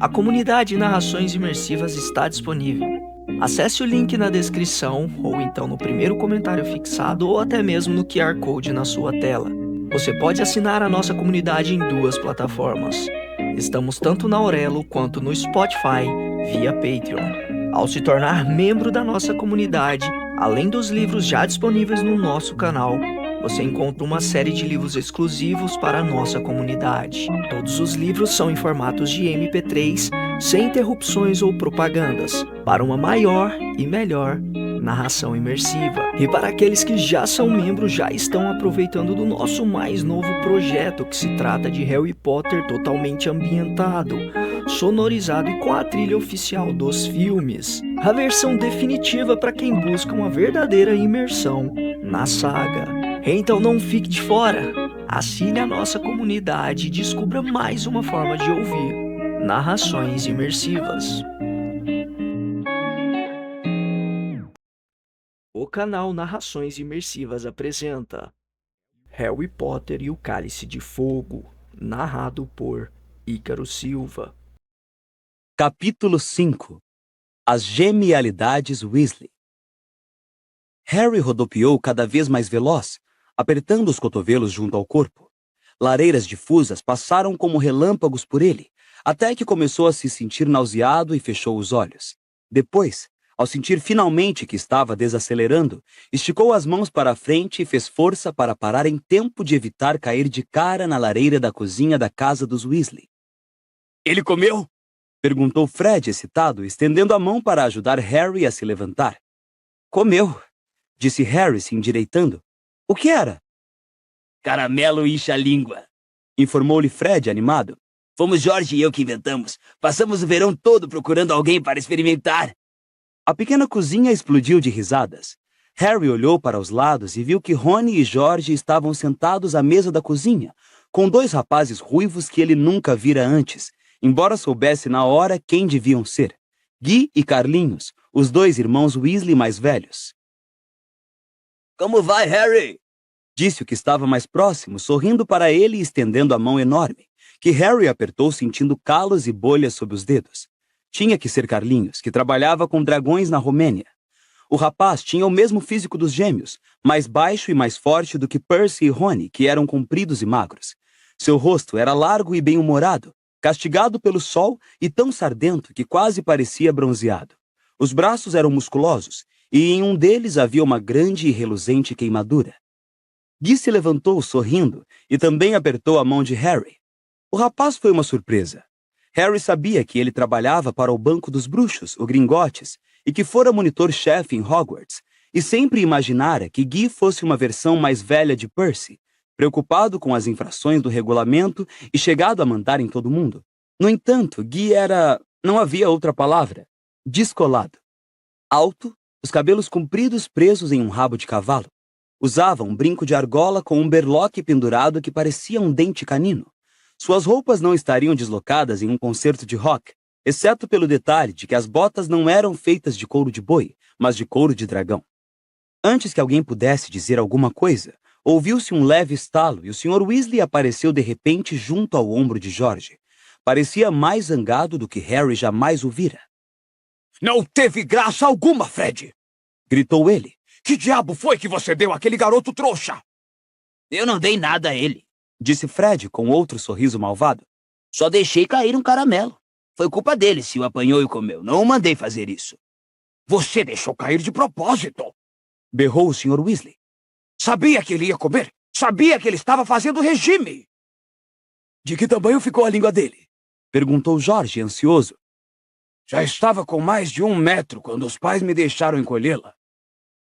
A comunidade Narrações Imersivas está disponível. Acesse o link na descrição, ou então no primeiro comentário fixado, ou até mesmo no QR Code na sua tela. Você pode assinar a nossa comunidade em duas plataformas. Estamos tanto na Aurelo quanto no Spotify, via Patreon. Ao se tornar membro da nossa comunidade, além dos livros já disponíveis no nosso canal, você encontra uma série de livros exclusivos para a nossa comunidade. Todos os livros são em formatos de MP3, sem interrupções ou propagandas, para uma maior e melhor narração imersiva. E para aqueles que já são membros, já estão aproveitando do nosso mais novo projeto, que se trata de Harry Potter totalmente ambientado, sonorizado e com a trilha oficial dos filmes. A versão definitiva para quem busca uma verdadeira imersão na saga. Então não fique de fora. Assine a nossa comunidade e descubra mais uma forma de ouvir narrações imersivas. O canal Narrações Imersivas apresenta Harry Potter e o Cálice de Fogo, narrado por Ícaro Silva. Capítulo 5. As Genialidades Weasley. Harry rodopiou cada vez mais veloz, apertando os cotovelos junto ao corpo. Lareiras difusas passaram como relâmpagos por ele, até que começou a se sentir nauseado e fechou os olhos. Depois, ao sentir finalmente que estava desacelerando, esticou as mãos para a frente e fez força para parar em tempo de evitar cair de cara na lareira da cozinha da casa dos Weasley. "Ele comeu?" perguntou Fred, excitado, estendendo a mão para ajudar Harry a se levantar. "Comeu", disse Harry, se endireitando. "O que era?" "Caramelo incha-língua", informou-lhe Fred, animado. "Fomos George e eu que inventamos. Passamos o verão todo procurando alguém para experimentar." A pequena cozinha explodiu de risadas. Harry olhou para os lados e viu que Rony e George estavam sentados à mesa da cozinha, com dois rapazes ruivos que ele nunca vira antes, embora soubesse na hora quem deviam ser: Gui e Carlinhos, os dois irmãos Weasley mais velhos. "Como vai, Harry?" disse o que estava mais próximo, sorrindo para ele e estendendo a mão enorme, que Harry apertou sentindo calos e bolhas sob os dedos. Tinha que ser Carlinhos, que trabalhava com dragões na Romênia. O rapaz tinha o mesmo físico dos gêmeos, mais baixo e mais forte do que Percy e Rony, que eram compridos e magros. Seu rosto era largo e bem-humorado, castigado pelo sol e tão sardento que quase parecia bronzeado. Os braços eram musculosos, e em um deles havia uma grande e reluzente queimadura. Gui se levantou sorrindo e também apertou a mão de Harry. O rapaz foi uma surpresa. Harry sabia que ele trabalhava para o Banco dos Bruxos, o Gringotts, e que fora monitor-chefe em Hogwarts, e sempre imaginara que Gui fosse uma versão mais velha de Percy, preocupado com as infrações do regulamento e chegado a mandar em todo mundo. No entanto, Gui era, não havia outra palavra, descolado. Alto, os cabelos compridos presos em um rabo de cavalo. Usava um brinco de argola com um berloque pendurado que parecia um dente canino. Suas roupas não estariam deslocadas em um concerto de rock, exceto pelo detalhe de que as botas não eram feitas de couro de boi, mas de couro de dragão. Antes que alguém pudesse dizer alguma coisa, ouviu-se um leve estalo e o Sr. Weasley apareceu de repente junto ao ombro de George. Parecia mais zangado do que Harry jamais o vira. "Não teve graça alguma, Fred!" gritou ele. "Que diabo foi que você deu àquele garoto trouxa?" "Eu não dei nada a ele", disse Fred com outro sorriso malvado. "Só deixei cair um caramelo. Foi culpa dele se o apanhou e comeu. Não o mandei fazer isso." "Você deixou cair de propósito!" berrou o Sr. Weasley. "Sabia que ele ia comer! Sabia que ele estava fazendo regime!" "De que tamanho ficou a língua dele?" perguntou George, ansioso. "Já estava com mais de 1 metro quando os pais me deixaram encolhê-la."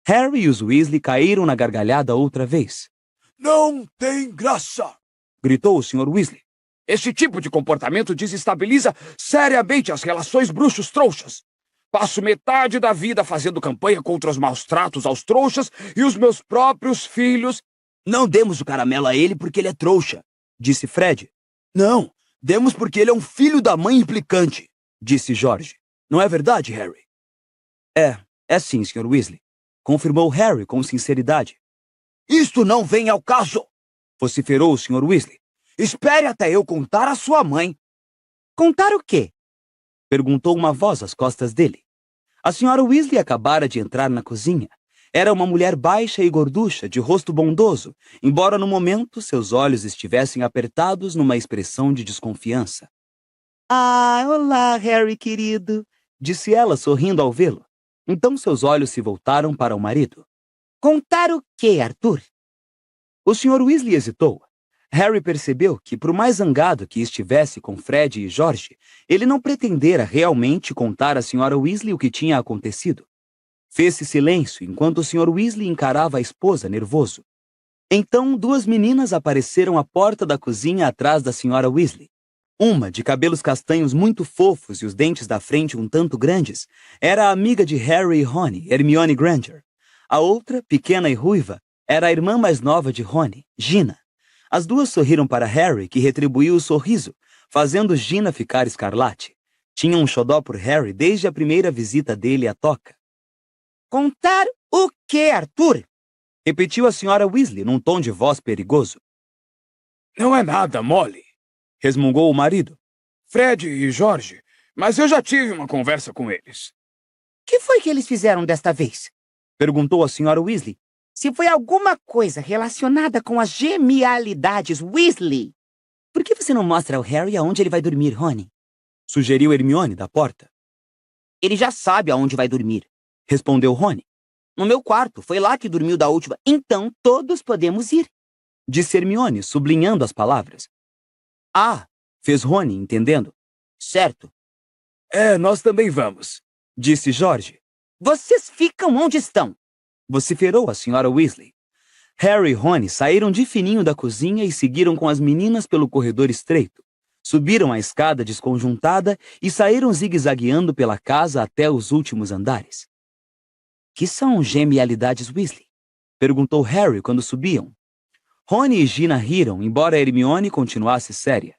Harry e os Weasley caíram na gargalhada outra vez. "Não tem graça!" gritou o Sr. Weasley. "Esse tipo de comportamento desestabiliza seriamente as relações bruxos-trouxas. Passo metade da vida fazendo campanha contra os maus tratos aos trouxas e os meus próprios filhos." "Não demos o caramelo a ele porque ele é trouxa", disse Fred. "Não, demos porque ele é um filho da mãe implicante", disse George. "Não é verdade, Harry?" É sim, Sr. Weasley", confirmou Harry com sinceridade. "Isto não vem ao caso!" vociferou o Sr. Weasley. "Espere até eu contar à sua mãe." "Contar o quê?" Perguntou uma voz às costas dele. A senhora Weasley acabara de entrar na cozinha. Era uma mulher baixa e gorducha, de rosto bondoso, embora no momento seus olhos estivessem apertados numa expressão de desconfiança. Ah, olá, Harry querido, disse ela sorrindo ao vê-lo. Então seus olhos se voltaram para o marido. Contar o quê, Arthur? O Sr. Weasley hesitou. Harry percebeu que, por mais zangado que estivesse com Fred e George, ele não pretendera realmente contar à Sra. Weasley o que tinha acontecido. Fez-se silêncio enquanto o Sr. Weasley encarava a esposa nervoso. Então, duas meninas apareceram à porta da cozinha atrás da Sra. Weasley. Uma, de cabelos castanhos muito fofos e os dentes da frente um tanto grandes, era a amiga de Harry e Rony, Hermione Granger. A outra, pequena e ruiva, era a irmã mais nova de Rony, Gina. As duas sorriram para Harry, que retribuiu o sorriso, fazendo Gina ficar escarlate. Tinham um xodó por Harry desde a primeira visita dele à toca. Contar o quê, Arthur? Repetiu a Sra. Weasley num tom de voz perigoso. Não é nada, Molly, resmungou o marido. Fred e George, mas eu já tive uma conversa com eles. Que foi que eles fizeram desta vez? Perguntou a Sra. Weasley. Se foi alguma coisa relacionada com as genialidades Weasley. Por que você não mostra ao Harry aonde ele vai dormir, Rony? Sugeriu Hermione da porta. Ele já sabe aonde vai dormir, respondeu Rony. No meu quarto, foi lá que dormiu da última. Então todos podemos ir, disse Hermione, sublinhando as palavras. Ah, fez Rony, entendendo. Certo. Nós também vamos, disse George. Vocês ficam onde estão, vociferou a Sra. Weasley. Harry e Rony saíram de fininho da cozinha e seguiram com as meninas pelo corredor estreito. Subiram a escada desconjuntada e saíram zigue-zagueando pela casa até os últimos andares. Que são genialidades Weasley? Perguntou Harry quando subiam. Rony e Gina riram, embora Hermione continuasse séria.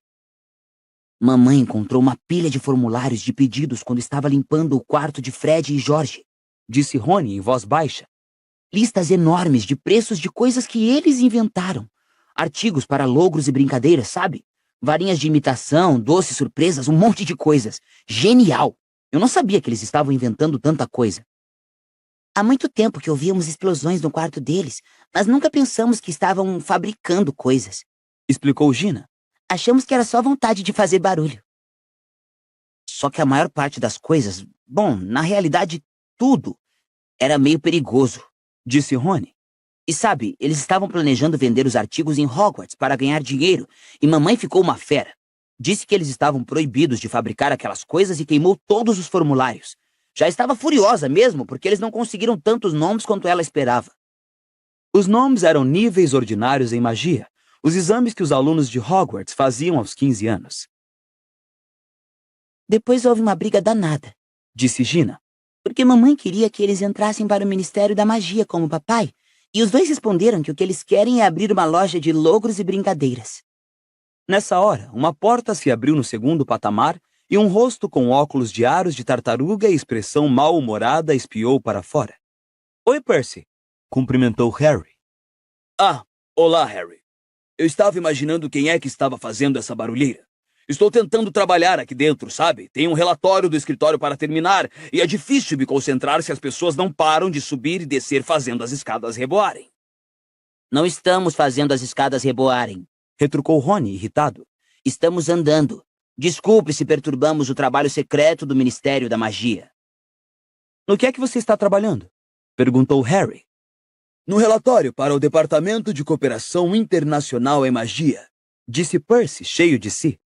Mamãe encontrou uma pilha de formulários de pedidos quando estava limpando o quarto de Fred e George, disse Rony em voz baixa. Listas enormes de preços de coisas que eles inventaram. Artigos para logros e brincadeiras, sabe? Varinhas de imitação, doces surpresas, um monte de coisas. Genial! Eu não sabia que eles estavam inventando tanta coisa. Há muito tempo que ouvíamos explosões no quarto deles, mas nunca pensamos que estavam fabricando coisas, explicou Gina. Achamos que era só vontade de fazer barulho. Só que a maior parte das coisas, bom, na realidade, tudo, era meio perigoso, disse Rony. E sabe, eles estavam planejando vender os artigos em Hogwarts para ganhar dinheiro, e mamãe ficou uma fera. Disse que eles estavam proibidos de fabricar aquelas coisas e queimou todos os formulários. Já estava furiosa mesmo, porque eles não conseguiram tantos nomes quanto ela esperava. Os nomes eram níveis ordinários em magia, os exames que os alunos de Hogwarts faziam aos 15 anos. Depois houve uma briga danada, disse Gina. Porque mamãe queria que eles entrassem para o Ministério da Magia como papai, e os dois responderam que o que eles querem é abrir uma loja de logros e brincadeiras. Nessa hora, uma porta se abriu no segundo patamar e um rosto com óculos de aros de tartaruga e expressão mal-humorada espiou para fora. Oi, Percy, cumprimentou Harry. Ah, olá, Harry. Eu estava imaginando quem é que estava fazendo essa barulheira. Estou tentando trabalhar aqui dentro, sabe? Tem um relatório do escritório para terminar e é difícil me concentrar se as pessoas não param de subir e descer fazendo as escadas reboarem. Não estamos fazendo as escadas reboarem, retrucou Rony, irritado. Estamos andando. Desculpe se perturbamos o trabalho secreto do Ministério da Magia. No que é que você está trabalhando? Perguntou Harry. No relatório para o Departamento de Cooperação Internacional em Magia, disse Percy, cheio de si.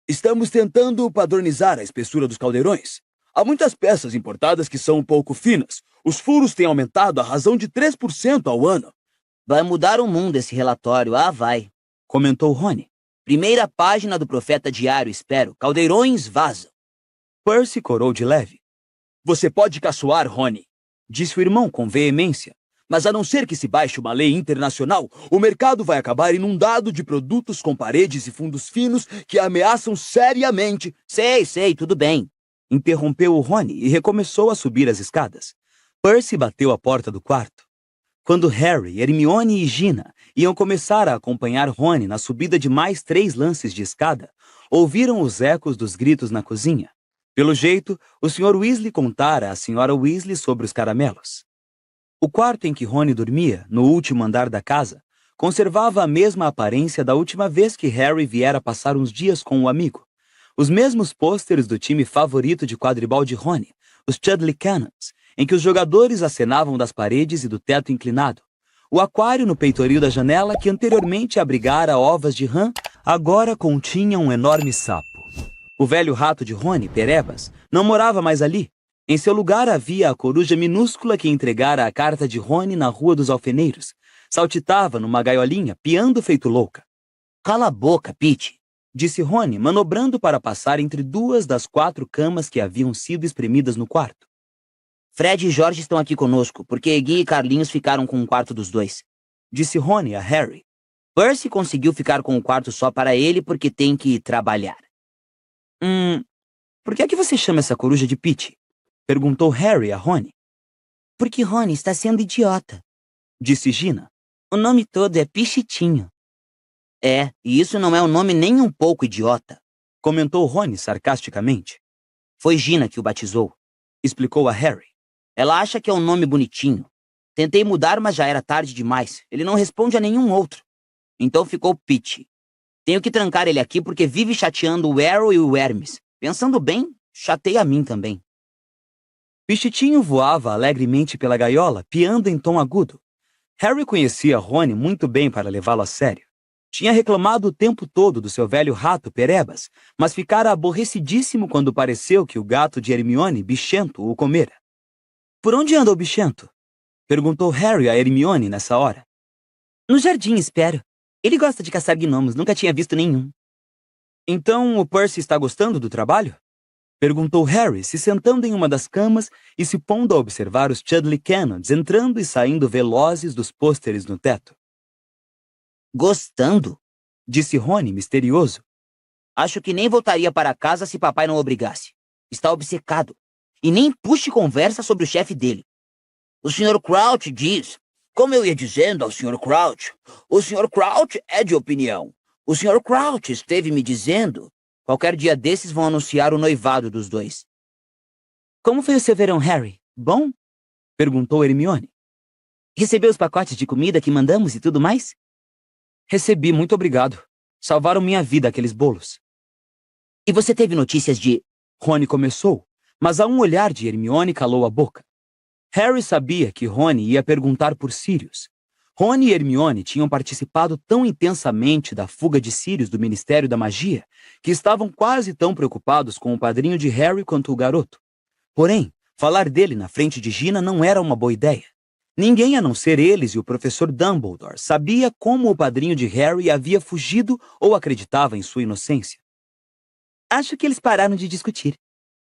Estamos tentando padronizar a espessura dos caldeirões. Há muitas peças importadas que são um pouco finas. Os furos têm aumentado à razão de 3% ao ano. Vai mudar o mundo esse relatório, vai, comentou Rony. Primeira página do Profeta Diário, espero. Caldeirões vazam. Percy corou de leve. Você pode caçoar, Rony, disse o irmão com veemência. Mas a não ser que se baixe uma lei internacional, o mercado vai acabar inundado de produtos com paredes e fundos finos que ameaçam seriamente... Sei, tudo bem, interrompeu o Rony e recomeçou a subir as escadas. Percy bateu a porta do quarto. Quando Harry, Hermione e Gina iam começar a acompanhar Rony na subida de mais 3 lances de escada, ouviram os ecos dos gritos na cozinha. Pelo jeito, o Sr. Weasley contara à Sra. Weasley sobre os caramelos. O quarto em que Rony dormia, no último andar da casa, conservava a mesma aparência da última vez que Harry viera passar uns dias com o amigo. Os mesmos pôsteres do time favorito de quadribol de Rony, os Chudley Cannons, em que os jogadores acenavam das paredes e do teto inclinado. O aquário no peitoril da janela, que anteriormente abrigara ovas de rã, agora continha um enorme sapo. O velho rato de Rony, Perebas, não morava mais ali. Em seu lugar havia a coruja minúscula que entregara a carta de Rony na Rua dos Alfeneiros. Saltitava numa gaiolinha, piando feito louca. Cala a boca, Pete, disse Rony, manobrando para passar entre duas das 4 camas que haviam sido espremidas no quarto. Fred e Jorge estão aqui conosco, porque Gui e Carlinhos ficaram com um quarto dos dois. Disse Rony a Harry. Percy conseguiu ficar com um quarto só para ele porque tem que trabalhar. Por que é que você chama essa coruja de Pete? Perguntou Harry a Rony. Porque Rony está sendo idiota, Disse Gina. O nome todo é Pichitinho. É, e isso não é um nome nem um pouco idiota, Comentou Rony sarcasticamente. Foi Gina que o batizou, Explicou a Harry. Ela acha que é um nome bonitinho. Tentei mudar, mas já era tarde demais. Ele não responde a nenhum outro. Então ficou Pete. Tenho que trancar ele aqui porque vive chateando o Arrow e o Hermes. Pensando bem, chateia a mim também. Pichitinho voava alegremente pela gaiola, piando em tom agudo. Harry conhecia Rony muito bem para levá-lo a sério. Tinha reclamado o tempo todo do seu velho rato Perebas, mas ficara aborrecidíssimo quando pareceu que o gato de Hermione, Bichento, o comera. Por onde anda o Bichento? Perguntou Harry a Hermione nessa hora. No jardim, espero. Ele gosta de caçar gnomos, nunca tinha visto nenhum. Então o Percy está gostando do trabalho? Perguntou Harry, se sentando em uma das camas e se pondo a observar os Chudley Cannons entrando e saindo velozes dos pôsteres no teto. Gostando? Disse Rony, misterioso. Acho que nem voltaria para casa se papai não obrigasse. Está obcecado. E nem puxe conversa sobre o chefe dele. O Sr. Crouch diz... Como eu ia dizendo ao Sr. Crouch, o Sr. Crouch é de opinião. O Sr. Crouch esteve me dizendo... Qualquer dia desses vão anunciar o noivado dos dois. Como foi o seu verão, Harry? Bom? Perguntou Hermione. Recebeu os pacotes de comida que mandamos e tudo mais? Recebi, muito obrigado. Salvaram minha vida aqueles bolos. E você teve notícias de... Rony começou, mas a um olhar de Hermione calou a boca. Harry sabia que Rony ia perguntar por Sirius. Rony e Hermione tinham participado tão intensamente da fuga de Sirius do Ministério da Magia que estavam quase tão preocupados com o padrinho de Harry quanto o garoto. Porém, falar dele na frente de Gina não era uma boa ideia. Ninguém a não ser eles e o professor Dumbledore sabia como o padrinho de Harry havia fugido ou acreditava em sua inocência. Acho que eles pararam de discutir,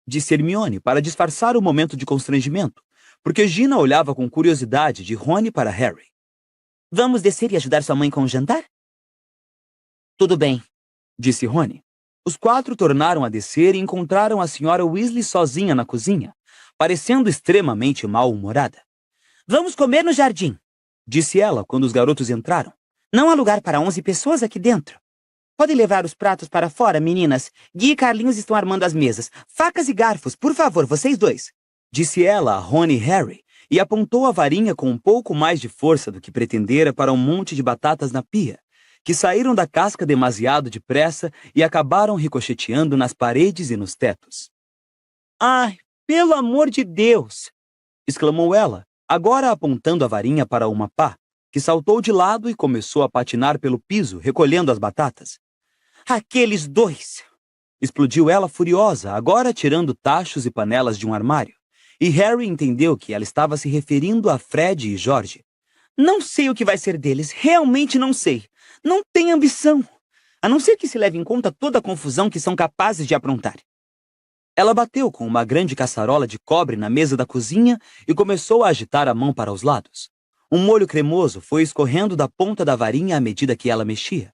disse Hermione para disfarçar o momento de constrangimento, porque Gina olhava com curiosidade de Rony para Harry. Vamos descer e ajudar sua mãe com o jantar? Tudo bem, disse Rony. Os 4 tornaram a descer e encontraram a Sra. Weasley sozinha na cozinha, parecendo extremamente mal-humorada. Vamos comer no jardim, disse ela quando os garotos entraram. Não há lugar para 11 pessoas aqui dentro. Podem levar os pratos para fora, meninas. Gui e Carlinhos estão armando as mesas. Facas e garfos, por favor, vocês dois. Disse ela a Rony e Harry, e apontou a varinha com um pouco mais de força do que pretendera para um monte de batatas na pia, que saíram da casca demasiado depressa e acabaram ricocheteando nas paredes e nos tetos. Ai, pelo amor de Deus! Exclamou ela, agora apontando a varinha para uma pá, que saltou de lado e começou a patinar pelo piso, recolhendo as batatas. Aqueles dois! Explodiu ela furiosa, agora tirando tachos e panelas de um armário. E Harry entendeu que ela estava se referindo a Fred e George. Não sei o que vai ser deles, realmente não sei. Não tem ambição, a não ser que se leve em conta toda a confusão que são capazes de aprontar. Ela bateu com uma grande caçarola de cobre na mesa da cozinha e começou a agitar a mão para os lados. Um molho cremoso foi escorrendo da ponta da varinha à medida que ela mexia.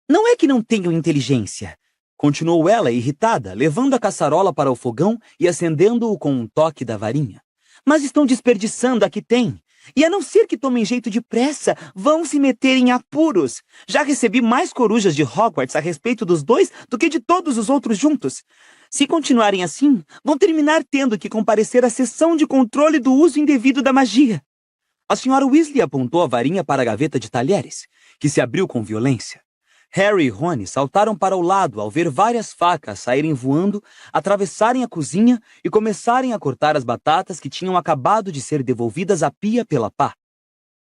Não é que não tenham inteligência, continuou ela irritada, levando a caçarola para o fogão e acendendo-o com um toque da varinha. Mas estão desperdiçando a que tem. E a não ser que tomem jeito depressa, vão se meter em apuros. Já recebi mais corujas de Hogwarts a respeito dos dois do que de todos os outros juntos. Se continuarem assim, vão terminar tendo que comparecer à sessão de controle do uso indevido da magia. A senhora Weasley apontou a varinha para a gaveta de talheres, que se abriu com violência. Harry e Rony saltaram para o lado ao ver várias facas saírem voando, atravessarem a cozinha e começarem a cortar as batatas que tinham acabado de ser devolvidas à pia pela pá.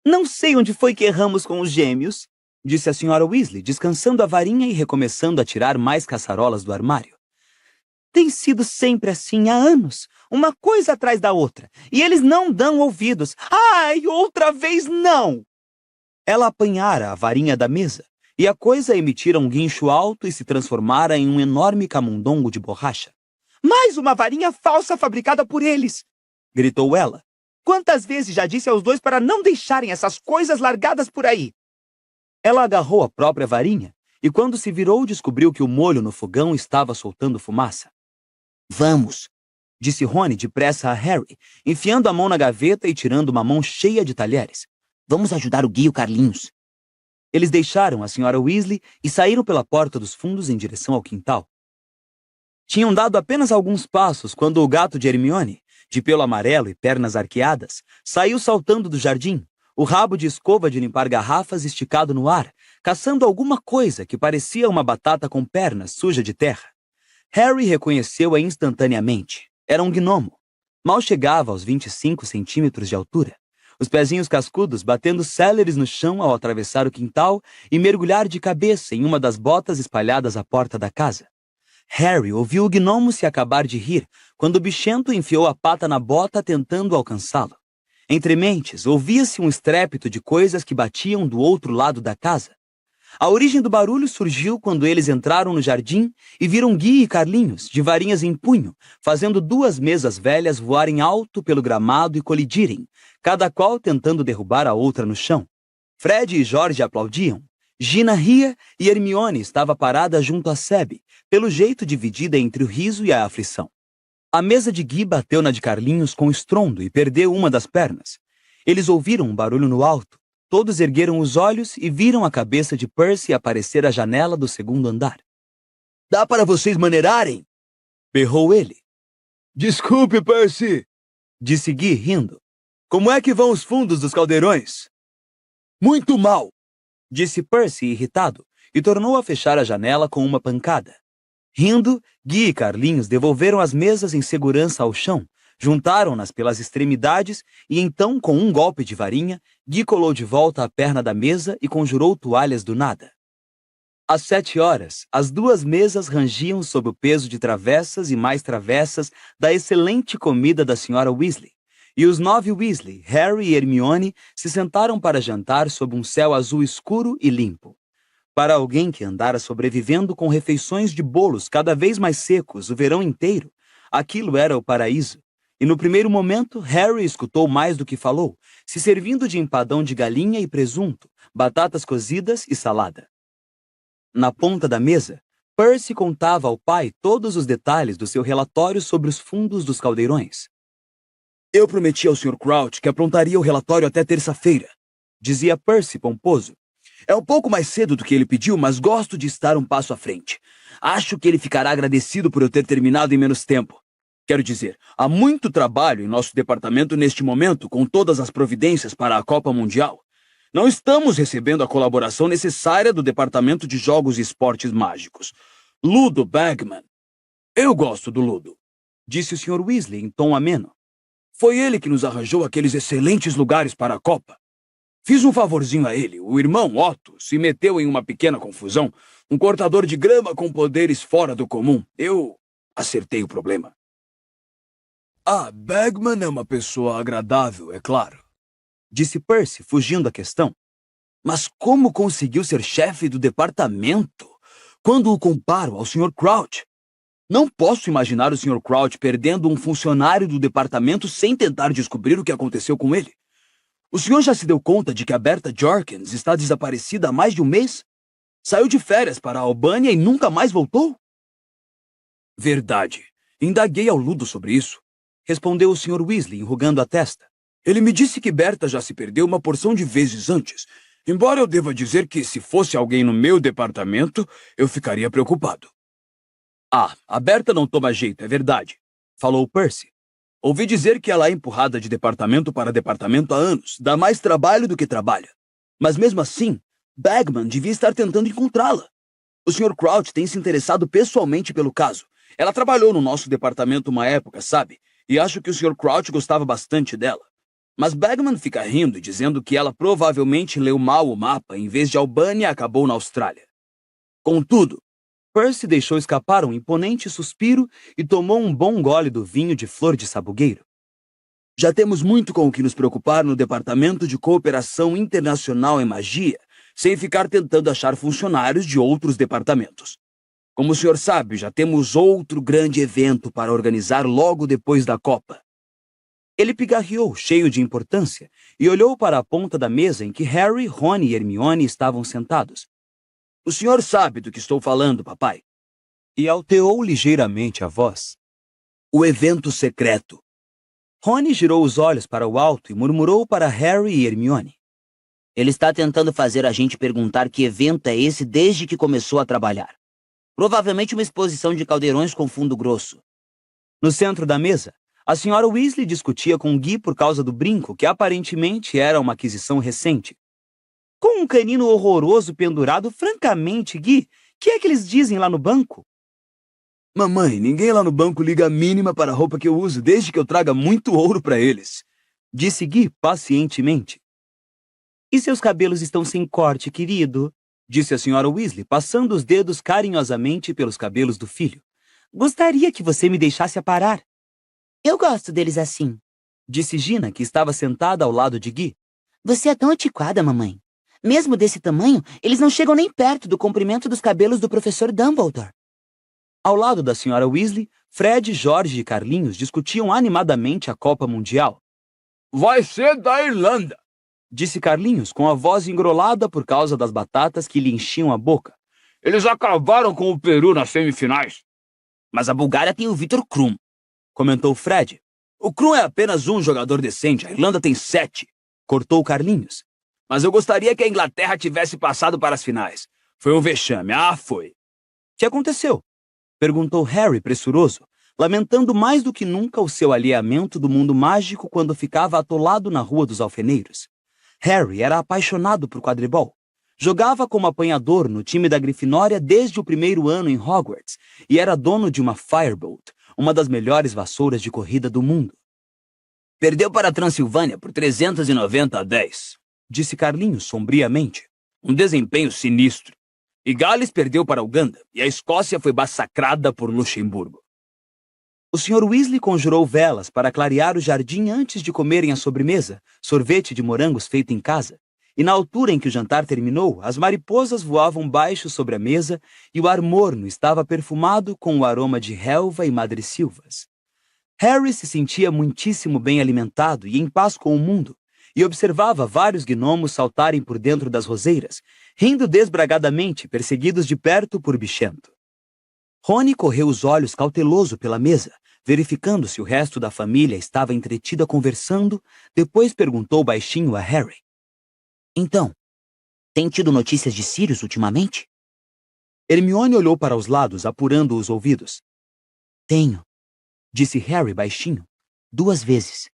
Não sei onde foi que erramos com os gêmeos, disse a senhora Weasley, descansando a varinha e recomeçando a tirar mais caçarolas do armário. Tem sido sempre assim há anos, uma coisa atrás da outra, e eles não dão ouvidos. Ai, outra vez não! Ela apanhara a varinha da mesa, e a coisa emitira um guincho alto e se transformara em um enorme camundongo de borracha. Mais uma varinha falsa fabricada por eles! Gritou ela. Quantas vezes já disse aos dois para não deixarem essas coisas largadas por aí? Ela agarrou a própria varinha, e quando se virou descobriu que o molho no fogão estava soltando fumaça. Vamos! Disse Rony depressa a Harry, enfiando a mão na gaveta e tirando uma mão cheia de talheres. Vamos ajudar o Gui e o Carlinhos. Eles deixaram a senhora Weasley e saíram pela porta dos fundos em direção ao quintal. Tinham dado apenas alguns passos quando o gato de Hermione, de pelo amarelo e pernas arqueadas, saiu saltando do jardim, o rabo de escova de limpar garrafas esticado no ar, caçando alguma coisa que parecia uma batata com pernas suja de terra. Harry reconheceu-a instantaneamente. Era um gnomo. Mal chegava aos 25 centímetros de altura. Os pezinhos cascudos batendo céleres no chão ao atravessar o quintal e mergulhar de cabeça em uma das botas espalhadas à porta da casa. Harry ouviu o gnomo se acabar de rir quando o bichento enfiou a pata na bota tentando alcançá-lo. Entre mentes, ouvia-se um estrépito de coisas que batiam do outro lado da casa. A origem do barulho surgiu quando eles entraram no jardim e viram Gui e Carlinhos, de varinhas em punho, fazendo duas mesas velhas voarem alto pelo gramado e colidirem, cada qual tentando derrubar a outra no chão. Fred e George aplaudiam. Gina ria e Hermione estava parada junto a Seb, pelo jeito dividida entre o riso e a aflição. A mesa de Gui bateu na de Carlinhos com estrondo e perdeu uma das pernas. Eles ouviram um barulho no alto. Todos ergueram os olhos e viram a cabeça de Percy aparecer à janela do segundo andar. — Dá para vocês maneirarem? Berrou ele. — Desculpe, Percy! Disse Gui, rindo. — Como é que vão os fundos dos caldeirões? — Muito mal! Disse Percy, irritado, e tornou a fechar a janela com uma pancada. Rindo, Gui e Carlinhos devolveram as mesas em segurança ao chão, juntaram-nas pelas extremidades e então, com um golpe de varinha, Gui colou de volta a perna da mesa e conjurou toalhas do nada. Às 7 horas, as duas mesas rangiam sob o peso de travessas e mais travessas da excelente comida da senhora Weasley, e os 9 Weasley, Harry e Hermione, se sentaram para jantar sob um céu azul escuro e limpo. Para alguém que andara sobrevivendo com refeições de bolos cada vez mais secos o verão inteiro, aquilo era o paraíso. E no primeiro momento, Harry escutou mais do que falou, se servindo de empadão de galinha e presunto, batatas cozidas e salada. Na ponta da mesa, Percy contava ao pai todos os detalhes do seu relatório sobre os fundos dos caldeirões. — Eu prometi ao Sr. Crouch que aprontaria o relatório até terça-feira, dizia Percy pomposo. É um pouco mais cedo do que ele pediu, mas gosto de estar um passo à frente. Acho que ele ficará agradecido por eu ter terminado em menos tempo. Quero dizer, há muito trabalho em nosso departamento neste momento, com todas as providências para a Copa Mundial. Não estamos recebendo a colaboração necessária do Departamento de Jogos e Esportes Mágicos. Ludo Bagman. Eu gosto do Ludo, disse o Sr. Weasley em tom ameno. Foi ele que nos arranjou aqueles excelentes lugares para a Copa. Fiz um favorzinho a ele. O irmão Otto se meteu em uma pequena confusão. Um cortador de grama com poderes fora do comum. Eu acertei o problema. — Bagman é uma pessoa agradável, é claro, disse Percy, fugindo da questão. Mas como conseguiu ser chefe do departamento quando o comparo ao Sr. Crouch? Não posso imaginar o Sr. Crouch perdendo um funcionário do departamento sem tentar descobrir o que aconteceu com ele. O senhor já se deu conta de que a Berta Jorkins está desaparecida há mais de um mês? Saiu de férias para a Albânia e nunca mais voltou? — Verdade. Indaguei ao Ludo sobre isso, respondeu o Sr. Weasley, enrugando a testa. Ele me disse que Berta já se perdeu uma porção de vezes antes. Embora eu deva dizer que se fosse alguém no meu departamento, eu ficaria preocupado. Ah, a Berta não toma jeito, é verdade, falou Percy. Ouvi dizer que ela é empurrada de departamento para departamento há anos. Dá mais trabalho do que trabalha. Mas mesmo assim, Bagman devia estar tentando encontrá-la. O Sr. Crouch tem se interessado pessoalmente pelo caso. Ela trabalhou no nosso departamento uma época, sabe? E acho que o Sr. Crouch gostava bastante dela. Mas Bagman fica rindo e dizendo que ela provavelmente leu mal o mapa e, em vez de Albânia, acabou na Austrália. Contudo, Percy deixou escapar um imponente suspiro e tomou um bom gole do vinho de flor de sabugueiro. Já temos muito com o que nos preocupar no Departamento de Cooperação Internacional em Magia, sem ficar tentando achar funcionários de outros departamentos. Como o senhor sabe, já temos outro grande evento para organizar logo depois da Copa. Ele pigarreou, cheio de importância, e olhou para a ponta da mesa em que Harry, Ron e Hermione estavam sentados. O senhor sabe do que estou falando, papai. E alteou ligeiramente a voz. O evento secreto. Rony girou os olhos para o alto e murmurou para Harry e Hermione. Ele está tentando fazer a gente perguntar que evento é esse desde que começou a trabalhar. Provavelmente uma exposição de caldeirões com fundo grosso. No centro da mesa, a senhora Weasley discutia com Guy por causa do brinco, que aparentemente era uma aquisição recente. Com um canino horroroso pendurado, francamente, Guy, que é que eles dizem lá no banco? Mamãe, ninguém lá no banco liga a mínima para a roupa que eu uso, desde que eu traga muito ouro para eles. Disse Guy pacientemente. E seus cabelos estão sem corte, querido? Disse a senhora Weasley, passando os dedos carinhosamente pelos cabelos do filho. Gostaria que você me deixasse aparar. Eu gosto deles assim, Disse Gina, que estava sentada ao lado de Guy. Você é tão antiquada, mamãe. Mesmo desse tamanho, eles não chegam nem perto do comprimento dos cabelos do professor Dumbledore. Ao lado da senhora Weasley, Fred, George e Carlinhos discutiam animadamente a Copa Mundial. Vai ser da Irlanda, Disse Carlinhos com a voz engrolada por causa das batatas que lhe enchiam a boca. Eles acabaram com o Peru nas semifinais. Mas a Bulgária tem o Victor Krum. Comentou Fred. O Krum é apenas um jogador decente, a Irlanda tem 7. Cortou Carlinhos. Mas eu gostaria que a Inglaterra tivesse passado para as finais. Foi um vexame, foi. O que aconteceu? Perguntou Harry pressuroso, lamentando mais do que nunca o seu alheamento do mundo mágico quando ficava atolado na Rua dos Alfeneiros. Harry era apaixonado por quadribol. Jogava como apanhador no time da Grifinória desde o primeiro ano em Hogwarts e era dono de uma Firebolt, uma das melhores vassouras de corrida do mundo. Perdeu para a Transilvânia por 390-10, Disse Carlinhos sombriamente. um desempenho sinistro. E Gales perdeu para Uganda, e a Escócia foi massacrada por Luxemburgo. O Sr. Weasley conjurou velas para clarear o jardim antes de comerem a sobremesa, sorvete de morangos feito em casa, e na altura em que o jantar terminou, as mariposas voavam baixo sobre a mesa e o ar morno estava perfumado com o aroma de relva e madressilvas. Harry se sentia muitíssimo bem alimentado e em paz com o mundo, e observava vários gnomos saltarem por dentro das roseiras, rindo desbragadamente, perseguidos de perto por Bichento. Rony correu os olhos cauteloso pela mesa, verificando se o resto da família estava entretida conversando, depois perguntou baixinho a Harry. Então, tem tido notícias de Sirius ultimamente? Hermione olhou para os lados, apurando os ouvidos. Tenho. Disse Harry baixinho. 2 vezes.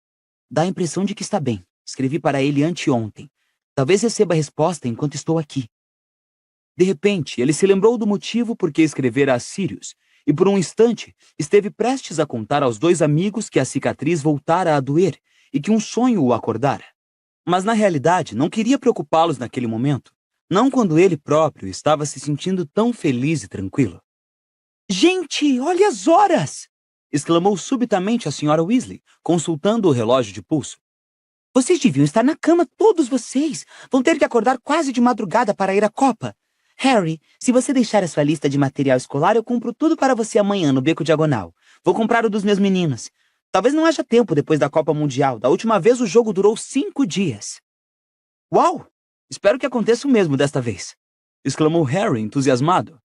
Dá a impressão de que está bem. Escrevi para ele anteontem. Talvez receba a resposta enquanto estou aqui. De repente, ele se lembrou do motivo por que escrevera a Sirius, e por um instante esteve prestes a contar aos 2 amigos que a cicatriz voltara a doer e que um sonho o acordara. Mas na realidade não queria preocupá-los naquele momento, não quando ele próprio estava se sentindo tão feliz e tranquilo. Gente, olha as horas! Exclamou subitamente a senhora Weasley, consultando o relógio de pulso. Vocês deviam estar na cama, todos vocês. Vão ter que acordar quase de madrugada para ir à Copa. Harry, se você deixar a sua lista de material escolar, eu compro tudo para você amanhã no Beco Diagonal. Vou comprar o dos meus meninos. Talvez não haja tempo depois da Copa Mundial. Da última vez o jogo durou 5 dias. Uau! Espero que aconteça o mesmo desta vez! Exclamou Harry entusiasmado.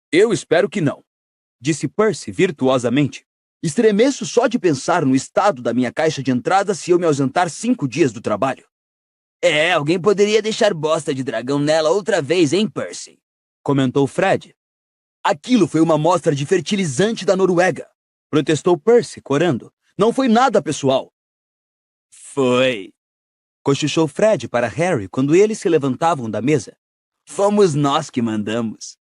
Eu espero que não, Disse Percy virtuosamente. Estremeço só de pensar no estado da minha caixa de entrada se eu me ausentar 5 dias do trabalho. Alguém poderia deixar bosta de dragão nela outra vez, hein, Percy? Comentou Fred. Aquilo foi uma amostra de fertilizante da Noruega. Protestou Percy, corando. Não foi nada pessoal. Foi. Cochichou Fred para Harry quando eles se levantavam da mesa. Fomos nós que mandamos.